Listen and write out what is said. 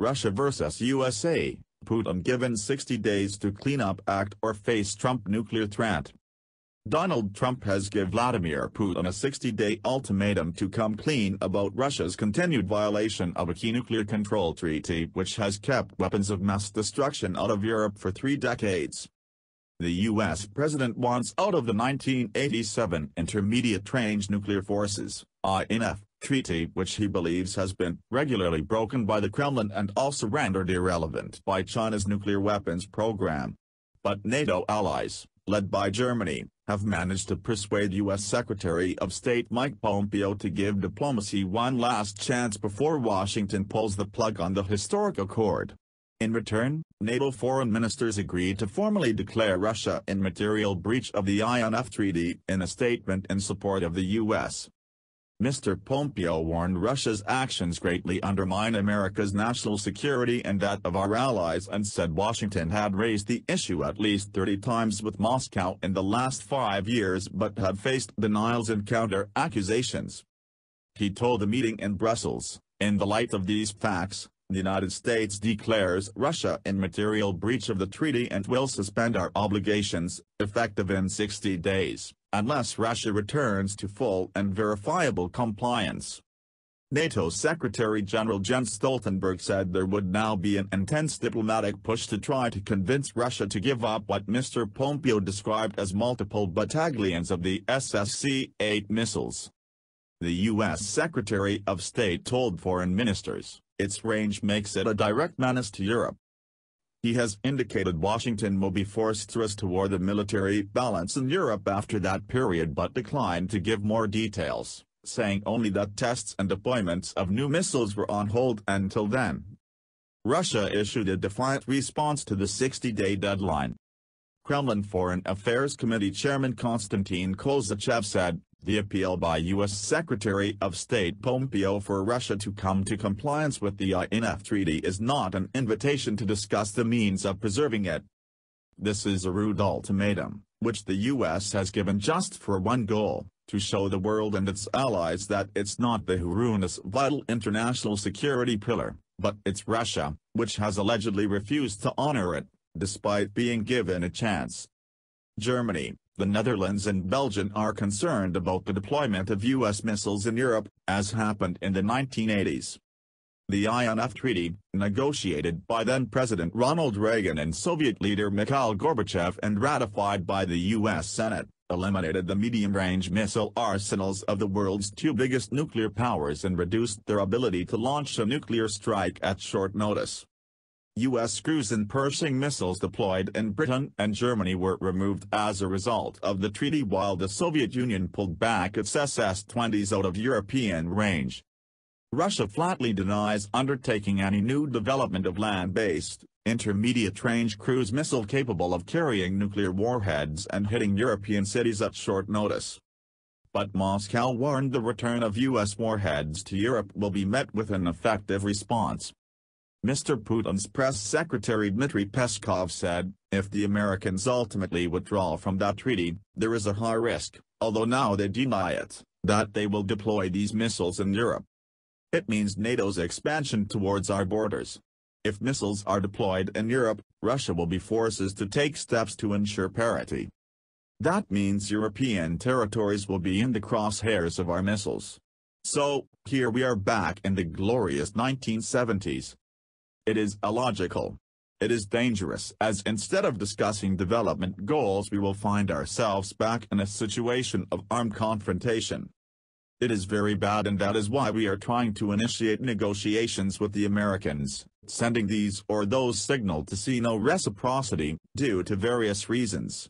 Russia vs. USA, Putin given 60 days to clean up act or face Trump nuclear threat. Donald Trump has given Vladimir Putin a 60-day ultimatum to come clean about Russia's continued violation of a key nuclear control treaty which has kept weapons of mass destruction out of Europe for 3 decades. The U.S. president wants out of the 1987 Intermediate Range Nuclear Forces (INF) treaty which he believes has been regularly broken by the Kremlin and also rendered irrelevant by China's nuclear weapons program. But NATO allies, led by Germany, have managed to persuade U.S. Secretary of State Mike Pompeo to give diplomacy one last chance before Washington pulls the plug on the historic accord. In return, NATO foreign ministers agreed to formally declare Russia in material breach of the INF treaty in a statement in support of the U.S. Mr. Pompeo warned Russia's actions greatly undermine America's national security and that of our allies and said Washington had raised the issue at least 30 times with Moscow in the last 5 years but had faced denials and counter-accusations. He told a meeting in Brussels, "In the light of these facts, the United States declares Russia in material breach of the treaty and will suspend our obligations, effective in 60 days, unless Russia returns to full and verifiable compliance." NATO Secretary-General Jens Stoltenberg said there would now be an intense diplomatic push to try to convince Russia to give up what Mr. Pompeo described as multiple battalions of the SSC-8 missiles. The U.S. Secretary of State told foreign ministers, its range makes it a direct menace to Europe. He has indicated Washington will be forced to restore the military balance in Europe after that period but declined to give more details, saying only that tests and deployments of new missiles were on hold until then. Russia issued a defiant response to the 60-day deadline. Kremlin Foreign Affairs Committee Chairman Konstantin Kozachev said, "The appeal by U.S. Secretary of State Pompeo for Russia to come to compliance with the INF treaty is not an invitation to discuss the means of preserving it. This is a rude ultimatum, which the U.S. has given just for one goal, to show the world and its allies that it's not the ruinous vital international security pillar, but it's Russia, which has allegedly refused to honor it, despite being given a chance." Germany, the Netherlands and Belgium are concerned about the deployment of U.S. missiles in Europe, as happened in the 1980s. The INF Treaty, negotiated by then-President Ronald Reagan and Soviet leader Mikhail Gorbachev and ratified by the U.S. Senate, eliminated the medium-range missile arsenals of the world's 2 biggest nuclear powers and reduced their ability to launch a nuclear strike at short notice. U.S. cruise and Pershing missiles deployed in Britain and Germany were removed as a result of the treaty while the Soviet Union pulled back its SS-20s out of European range. Russia flatly denies undertaking any new development of land-based, intermediate-range cruise missile capable of carrying nuclear warheads and hitting European cities at short notice. But Moscow warned the return of U.S. warheads to Europe will be met with an effective response. Mr. Putin's press secretary Dmitry Peskov said, "If the Americans ultimately withdraw from that treaty, there is a high risk, although now they deny it, that they will deploy these missiles in Europe. It means NATO's expansion towards our borders. If missiles are deployed in Europe, Russia will be forced to take steps to ensure parity. That means European territories will be in the crosshairs of our missiles. So, here we are back in the glorious 1970s. It is illogical. It is dangerous as instead of discussing development goals we will find ourselves back in a situation of armed confrontation. It is very bad and that is why we are trying to initiate negotiations with the Americans, sending these or those signal to see no reciprocity, due to various reasons."